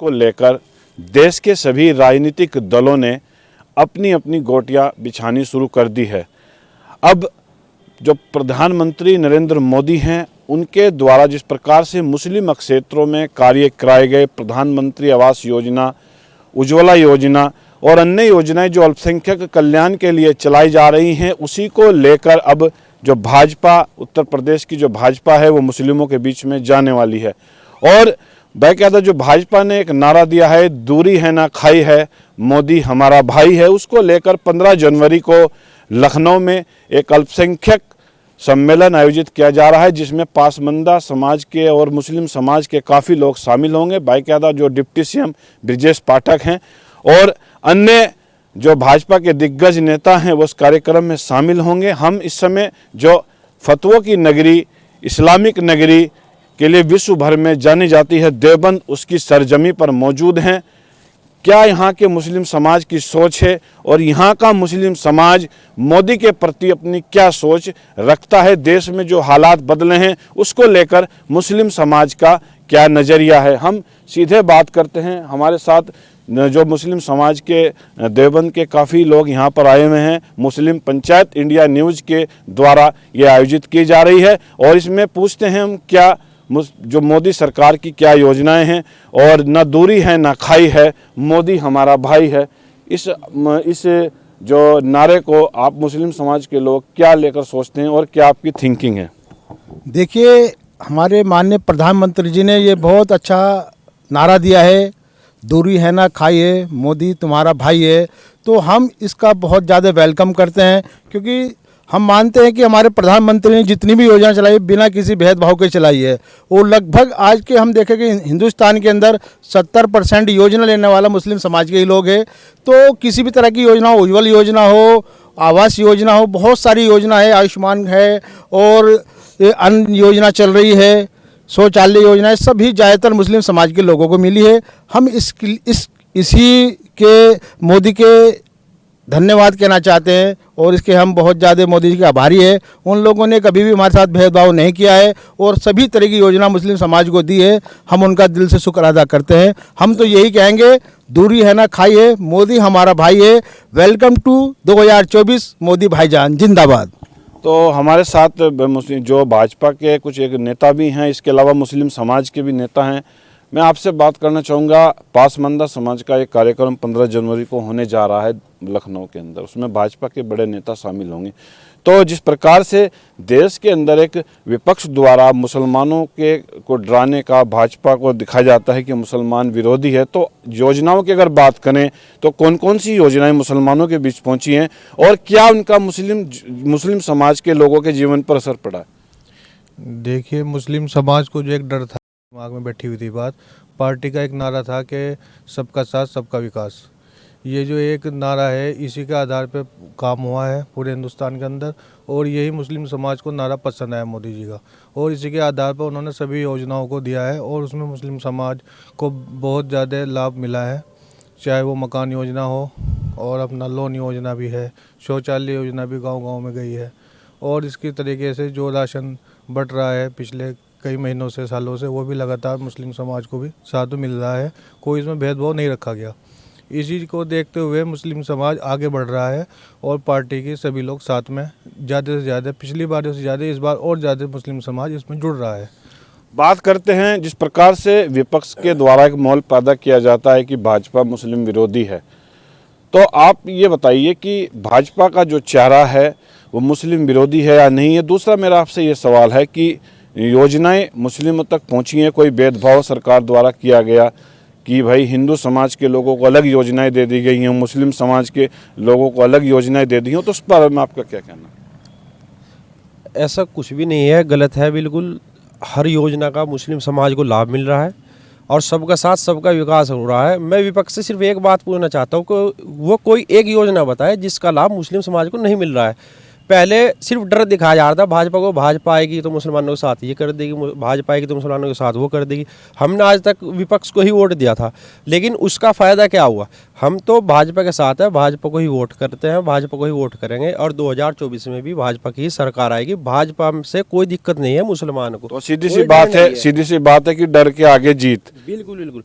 को लेकर देश के सभी राजनीतिक दलों ने अपनी अपनी गोटियां बिछानी शुरू कर दी है। अब जो प्रधानमंत्री नरेंद्र मोदी हैं, उनके द्वारा जिस प्रकार से मुस्लिम क्षेत्रों में कार्य कराए गए प्रधानमंत्री आवास योजना, उज्ज्वला योजना और अन्य योजनाएं जो अल्पसंख्यक कल्याण के लिए चलाई जा रही हैं, उसी को लेकर अब जो भाजपा, उत्तर प्रदेश की जो भाजपा है वो मुस्लिमों के बीच में जाने वाली है। और बाकायदा जो भाजपा ने एक नारा दिया है, दूरी है ना खाई है, मोदी हमारा भाई है, उसको लेकर 15 जनवरी को लखनऊ में एक अल्पसंख्यक सम्मेलन आयोजित किया जा रहा है, जिसमें पासमानदा समाज के और मुस्लिम समाज के काफ़ी लोग शामिल होंगे। बाकायदा जो डिप्टी सीएम ब्रजेश पाठक हैं और अन्य जो भाजपा के दिग्गज नेता हैं वो उस कार्यक्रम में शामिल होंगे। हम इस समय जो फतवों की नगरी, इस्लामिक नगरी के लिए विश्व भर में जानी जाती है देवबंद, उसकी सरजमी पर मौजूद हैं। क्या यहाँ के मुस्लिम समाज की सोच है और यहाँ का मुस्लिम समाज मोदी के प्रति अपनी क्या सोच रखता है, देश में जो हालात बदले हैं उसको लेकर मुस्लिम समाज का क्या नज़रिया है, हम सीधे बात करते हैं। हमारे साथ जो मुस्लिम समाज के देवबंद के काफ़ी लोग यहाँ पर आए हुए हैं। मुस्लिम पंचायत इंडिया न्यूज़ के द्वारा ये आयोजित की जा रही है और इसमें पूछते हैं हम क्या जो मोदी सरकार की क्या योजनाएं हैं और न दूरी है ना खाई है, मोदी हमारा भाई है। इस जो नारे को आप मुस्लिम समाज के लोग क्या लेकर सोचते हैं और क्या आपकी थिंकिंग है? देखिए, हमारे माननीय प्रधानमंत्री जी ने ये बहुत अच्छा नारा दिया है, दूरी है ना खाई है, मोदी तुम्हारा भाई है। तो हम इसका बहुत ज़्यादा वेलकम करते हैं, क्योंकि हम मानते हैं कि हमारे प्रधानमंत्री ने जितनी भी योजना चलाई बिना किसी भेदभाव के चलाई है। वो लगभग आज के हम देखें कि हिंदुस्तान के अंदर 70% योजना लेने वाला मुस्लिम समाज के ही लोग हैं। तो किसी भी तरह की योजना हो, उज्ज्वल योजना हो, आवास योजना हो, बहुत सारी योजना है, आयुष्मान है और अन्य योजना चल रही है, शौचालय योजना, सभी ज़्यादातर मुस्लिम समाज के लोगों को मिली है। हम इसी के मोदी के धन्यवाद कहना चाहते हैं और इसके हम बहुत ज़्यादा मोदी जी के आभारी हैं। उन लोगों ने कभी भी हमारे साथ भेदभाव नहीं किया है और सभी तरह की योजना मुस्लिम समाज को दी है। हम उनका दिल से शुक्र अदा करते हैं। हम तो यही कहेंगे, दूरी है ना खाई है, मोदी हमारा भाई है। वेलकम टू 2024, मोदी भाईजान जिंदाबाद। तो हमारे साथ जो भाजपा के कुछ एक नेता भी हैं, इसके अलावा मुस्लिम समाज के भी नेता हैं। मैं आपसे बात करना चाहूँगा, पासमानदा समाज का एक कार्यक्रम 15 जनवरी को होने जा रहा है लखनऊ के अंदर, उसमें भाजपा के बड़े नेता शामिल होंगे। तो जिस प्रकार से देश के अंदर एक विपक्ष द्वारा मुसलमानों के को डराने का भाजपा को दिखाया जाता है कि मुसलमान विरोधी है, तो योजनाओं की अगर बात करें तो कौन कौन सी योजनाएं मुसलमानों के बीच पहुंची हैं और क्या उनका मुस्लिम समाज के लोगों के जीवन पर असर पड़ा है? देखिए, मुस्लिम समाज को जो एक डर था, दिमाग में बैठी हुई थी बात, पार्टी का एक नारा था कि सबका साथ सबका विकास। ये जो एक नारा है, इसी के आधार पे काम हुआ है पूरे हिंदुस्तान के अंदर और यही मुस्लिम समाज को नारा पसंद आया मोदी जी का और इसी के आधार पर उन्होंने सभी योजनाओं को दिया है और उसमें मुस्लिम समाज को बहुत ज़्यादा लाभ मिला है। चाहे वो मकान योजना हो और अपना लोन योजना भी है, शौचालय योजना भी गाँव-गाँव में गई है और इसकी तरीके से जो राशन बट रहा है पिछले कई महीनों से, सालों से, वो भी लगातार मुस्लिम समाज को भी साथ मिल रहा है। कोई इसमें भेदभाव नहीं रखा गया। इसी को देखते हुए मुस्लिम समाज आगे बढ़ रहा है और पार्टी के सभी लोग साथ में ज़्यादा से ज़्यादा, पिछली बार से ज़्यादा इस बार और ज़्यादा मुस्लिम समाज इसमें जुड़ रहा है। बात करते हैं, जिस प्रकार से विपक्ष के द्वारा एक माहौल पैदा किया जाता है कि भाजपा मुस्लिम विरोधी है, तो आप ये बताइए कि भाजपा का जो चेहरा है वो मुस्लिम विरोधी है या नहीं है? दूसरा मेरा आपसे ये सवाल है कि योजनाएं मुस्लिमों तक पहुंची हैं, कोई भेदभाव सरकार द्वारा किया गया कि भाई हिंदू समाज के लोगों को अलग योजनाएं दे दी गई हैं, मुस्लिम समाज के लोगों को अलग योजनाएं दे दी हैं, तो उस पर में आपका क्या कहना है? ऐसा कुछ भी नहीं है, गलत है बिल्कुल। हर योजना का मुस्लिम समाज को लाभ मिल रहा है और सबका साथ सबका विकास हो रहा है। मैं विपक्ष से सिर्फ एक बात पूछना चाहता हूँ कि वो कोई एक योजना बताए जिसका लाभ मुस्लिम समाज को नहीं मिल रहा है। पहले सिर्फ डर दिखाया जा रहा था भाजपा को, भाजपा आएगी तो मुसलमानों के साथ ये कर देगी, भाजपा आएगी तो मुसलमानों के साथ वो कर देगी। हमने आज तक विपक्ष को ही वोट दिया था, लेकिन उसका फ़ायदा क्या हुआ? हम तो भाजपा के साथ है, भाजपा को ही वोट करते हैं, भाजपा को ही वोट करेंगे और 2024 में भी भाजपा की ही सरकार आएगी। भाजपा से कोई दिक्कत नहीं है मुसलमान को। तो सीधी सी बात है कि डर के आगे जीत। बिल्कुल बिल्कुल।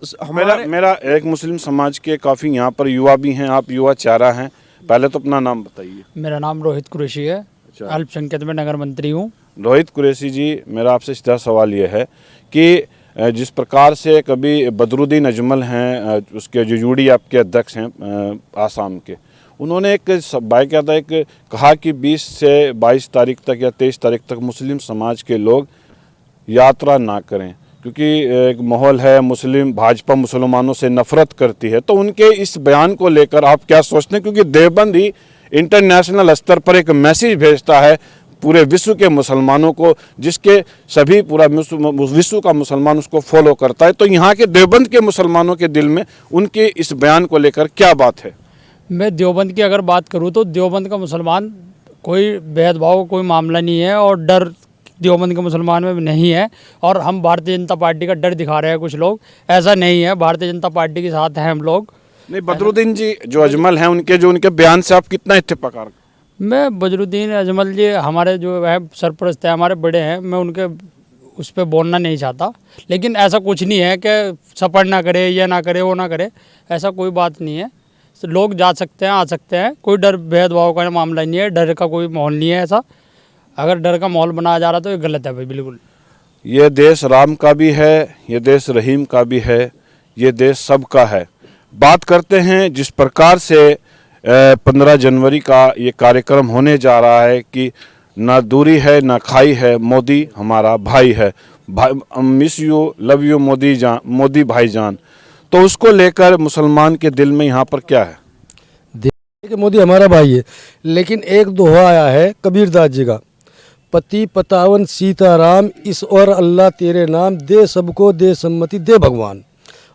मेरा एक मुस्लिम समाज के काफ़ी यहाँ पर युवा भी हैं, आप युवा चेहरा हैं, पहले तो अपना नाम बताइए। मेरा नाम रोहित कुरैशी है। अच्छा। अल्पसंख्यक में नगर मंत्री हूँ। रोहित कुरैशी जी, मेरा आपसे सीधा सवाल ये है कि जिस प्रकार से कभी बदरुद्दीन अजमल हैं, उसके जो यूडीएफ के अध्यक्ष हैं आसाम के, उन्होंने एक बाकायदा एक कहा कि 20 से 22 तारीख तक या 23 तारीख तक मुस्लिम समाज के लोग यात्रा ना करें, क्योंकि एक माहौल है, मुस्लिम भाजपा मुसलमानों से नफरत करती है। तो उनके इस बयान को लेकर आप क्या सोचते हैं? क्योंकि देवबंद ही इंटरनेशनल स्तर पर एक मैसेज भेजता है पूरे विश्व के मुसलमानों को, जिसके सभी पूरा विश्व का मुसलमान उसको फॉलो करता है। तो यहाँ के देवबंद के मुसलमानों के दिल में उनके इस बयान को लेकर क्या बात है? मैं देवबंद की अगर बात करूँ तो देवबंद का मुसलमान कोई भेदभाव का कोई मामला नहीं है और डर देवबंद के मुसलमान में भी नहीं है। और हम भारतीय जनता पार्टी का डर दिखा रहे हैं कुछ लोग, ऐसा नहीं है। भारतीय जनता पार्टी के साथ हैं हम लोग। नहीं, बदरुद्दीन जी जो अजमल हैं, उनके बयान से आप कितना इत्तेफाक? मैं बदरुद्दीन अजमल जी हमारे जो है सरपरस्त है, हमारे बड़े हैं, मैं उनके उस पर बोलना नहीं चाहता। लेकिन ऐसा कुछ नहीं है कि सपोर्ट ना करे, ये ना करे, वो ना करे, ऐसा कोई बात नहीं है। लोग जा सकते हैं, आ सकते हैं, कोई डर भेदभाव का मामला नहीं है, डर का कोई माहौल नहीं है। ऐसा अगर डर का माहौल बनाया जा रहा तो ये गलत है भाई, बिल्कुल। ये देश राम का भी है, ये देश रहीम का भी है, ये देश सबका है। बात करते हैं जिस प्रकार से 15 जनवरी का ये कार्यक्रम होने जा रहा है कि ना दूरी है ना खाई है, मोदी हमारा भाई है, miss you, love you Modi भाईजान। तो उसको लेकर मुसलमान के दिल में यहाँ पर क्या है? कि मोदी हमारा भाई है, लेकिन एक दोहा आया है कबीरदास जी का, पति पतावन सीताराम इस और अल्लाह तेरे नाम, दे सबको दे सम्मति दे भगवान।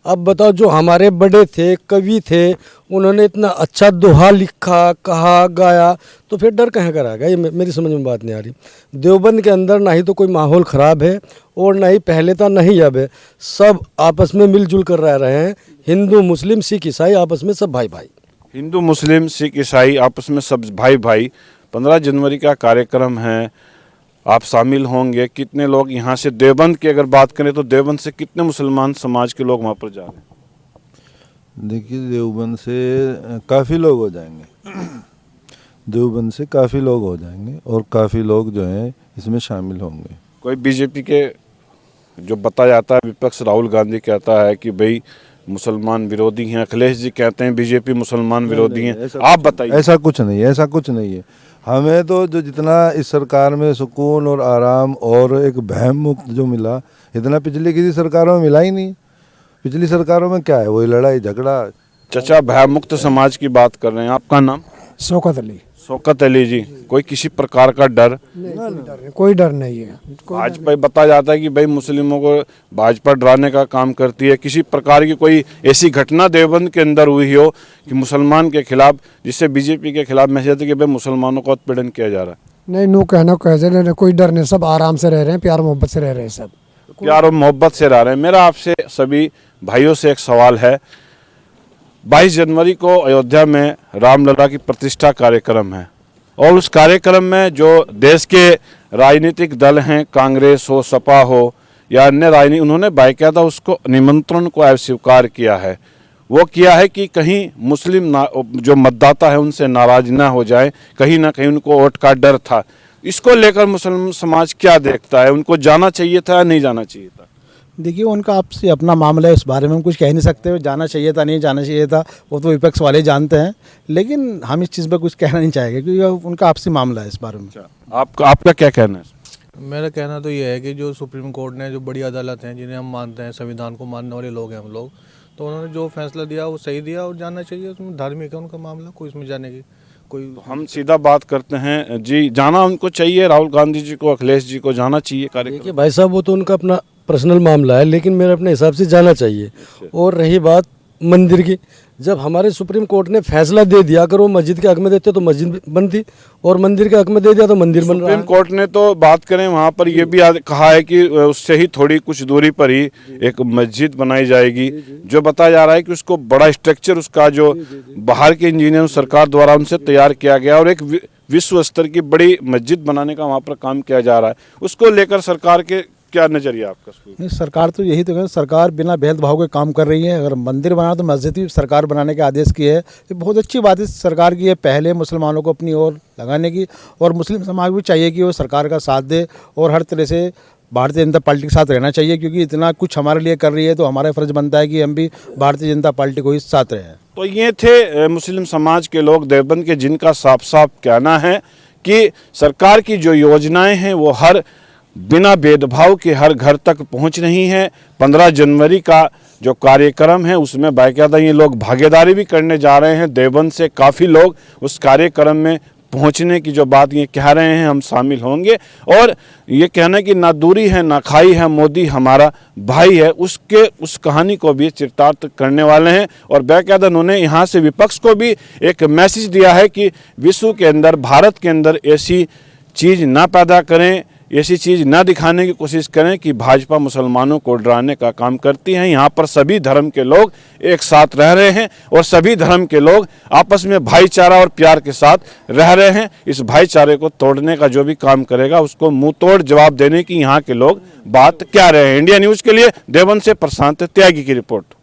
अब बताओ, जो हमारे बड़े थे, कवि थे, उन्होंने इतना अच्छा दोहा लिखा, कहा, गाया, तो फिर डर कहाँ कर आ गया? ये मेरी समझ में बात नहीं आ रही। देवबंद के अंदर ना ही तो कोई माहौल ख़राब है और ना ही पहले था, नहीं अब है। सब आपस में मिलजुल कर रह रहे हैं, हिंदू मुस्लिम सिख ईसाई आपस में सब भाई भाई। हिंदू मुस्लिम सिख ईसाई आपस में सब भाई भाई। 15 जनवरी का कार्यक्रम है, आप शामिल होंगे। कितने लोग यहाँ से देवबंद की अगर बात करें तो देवबंद से कितने मुसलमान समाज के लोग वहाँ पर जा रहे हैं? देखिए, देवबंद से काफ़ी लोग हो जाएंगे, देवबंद से काफ़ी लोग हो जाएंगे और काफ़ी लोग जो हैं इसमें शामिल होंगे। कोई बीजेपी के जो बताया जाता है, विपक्ष राहुल गांधी कहता है कि भाई मुसलमान विरोधी हैं, अखिलेश जी कहते हैं बीजेपी मुसलमान विरोधी हैं। आप बताइए। ऐसा कुछ नहीं है, ऐसा कुछ नहीं है। हमें तो जो जितना इस सरकार में सुकून और आराम और एक भयम मुक्त जो मिला, इतना पिछली किसी सरकारों में मिला ही नहीं। पिछली सरकारों में क्या है, वही लड़ाई झगड़ा। चचा, भय मुक्त समाज की बात कर रहे हैं, आपका नाम? शौकत अली। शौकत अली जी, कोई किसी प्रकार का डर? कोई डर नहीं है। भाजपा बताया जाता है कि भाई मुस्लिमों को भाजपा डराने का काम करती है। किसी प्रकार की कोई ऐसी घटना देवबंद के अंदर हुई हो कि मुसलमान के खिलाफ, जिससे बीजेपी के खिलाफ मैसेज है कि भाई मुसलमानों का उत्पीड़न किया जा रहा है? नहीं, नो कहना कैसे, कोई डर नहीं, सब आराम से रह रहे हैं, प्यार मोहब्बत से रह रहे हैं, सब प्यार और मोहब्बत से रह रहे हैं। मेरा आपसे सभी भाइयों से एक सवाल है, 22 जनवरी को अयोध्या में रामलला की प्रतिष्ठा कार्यक्रम है और उस कार्यक्रम में जो देश के राजनीतिक दल हैं, कांग्रेस हो, सपा हो या अन्य राजनीति, उन्होंने बाकायदा उसको निमंत्रण को अस्वीकार किया है। वो किया है कि कहीं मुस्लिम जो मतदाता है उनसे नाराज ना हो जाए, कहीं ना कहीं उनको वोट का डर था। इसको लेकर मुसलमान समाज क्या देखता है? उनको जाना चाहिए था या नहीं जाना चाहिए था? देखिए, उनका आपसे अपना मामला है, इस बारे में हम कुछ कह नहीं सकते। जाना चाहिए था, नहीं जाना चाहिए था, वो तो विपक्ष वाले जानते हैं। लेकिन हम इस चीज़ पर कुछ कहना नहीं चाहेंगे क्योंकि उनका आपसी मामला है इस बारे में। आपका क्या कहना है? मेरा कहना तो ये है कि जो सुप्रीम कोर्ट ने, जो बड़ी अदालत हैं जिन्हें हम मानते हैं, संविधान को मानने वाले लोग हैं हम लोग, तो उन्होंने जो फैसला दिया वो सही दिया और जाना चाहिए। उसमें धार्मिक है उनका मामला, कोई इसमें जाने की कोई। हम सीधा बात करते हैं जी, जाना उनको चाहिए, राहुल गांधी जी को, अखिलेश जी को जाना चाहिए कार्यक्रम? देखिए भाई साहब, वो तो उनका अपना पर्सनल मामला है, लेकिन मेरे अपने हिसाब से जाना चाहिए। और रही बात मंदिर की, जब हमारे सुप्रीम कोर्ट ने फैसला दे दिया, अगर वो मस्जिद के हक में देते तो मस्जिद बनती, और मंदिर के हक में दे दिया तो मंदिर बन रहा है। सुप्रीम कोर्ट ने तो बात करें वहाँ पर ये भी कहा है कि उससे ही थोड़ी कुछ दूरी पर ही एक मस्जिद बनाई जाएगी, जो बताया जा रहा है कि उसको बड़ा स्ट्रक्चर, उसका जो बाहर के इंजीनियर सरकार द्वारा उनसे तैयार किया गया और एक विश्व स्तर की बड़ी मस्जिद बनाने का वहाँ पर काम किया जा रहा है। उसको लेकर सरकार के क्या नजरिया आपका इसको? नहीं, सरकार तो यही तो है, सरकार बिना भेदभाव के काम कर रही है। अगर मंदिर बना तो मस्जिद भी सरकार बनाने के आदेश की है, ये बहुत अच्छी बात है सरकार की है, पहले मुसलमानों को अपनी ओर लगाने की। और मुस्लिम समाज भी चाहिए कि वो सरकार का साथ दे और हर तरह से भारतीय जनता पार्टी के साथ रहना चाहिए, क्योंकि इतना कुछ हमारे लिए कर रही है तो हमारा फर्ज बनता है कि हम भी भारतीय जनता पार्टी को ही साथ रहें। तो ये थे मुस्लिम समाज के लोग देवबंद के, जिनका साफ साफ कहना है कि सरकार की जो योजनाएं हैं वो हर बिना भेदभाव के हर घर तक पहुंच रही हैं। 15 जनवरी का जो कार्यक्रम है उसमें बाकायदा ये लोग भागीदारी भी करने जा रहे हैं। देवबंद से काफ़ी लोग उस कार्यक्रम में पहुंचने की जो बात ये कह रहे हैं हम शामिल होंगे। और ये कहना कि ना दूरी है ना खाई है, मोदी हमारा भाई है, उस कहानी को भी चरितार्थ करने वाले हैं। और बाकायदा उन्होंने यहाँ से विपक्ष को भी एक मैसेज दिया है कि विश्व के अंदर, भारत के अंदर ऐसी चीज़ ना पैदा करें, ऐसी चीज़ ना दिखाने की कोशिश करें कि भाजपा मुसलमानों को डराने का काम करती है। यहाँ पर सभी धर्म के लोग एक साथ रह रहे हैं और सभी धर्म के लोग आपस में भाईचारा और प्यार के साथ रह रहे हैं। इस भाईचारे को तोड़ने का जो भी काम करेगा उसको मुंह तोड़ जवाब देने की यहाँ के लोग बात क्या रहे हैं। इंडिया न्यूज़ के लिए देवबंद से प्रशांत त्यागी की रिपोर्ट।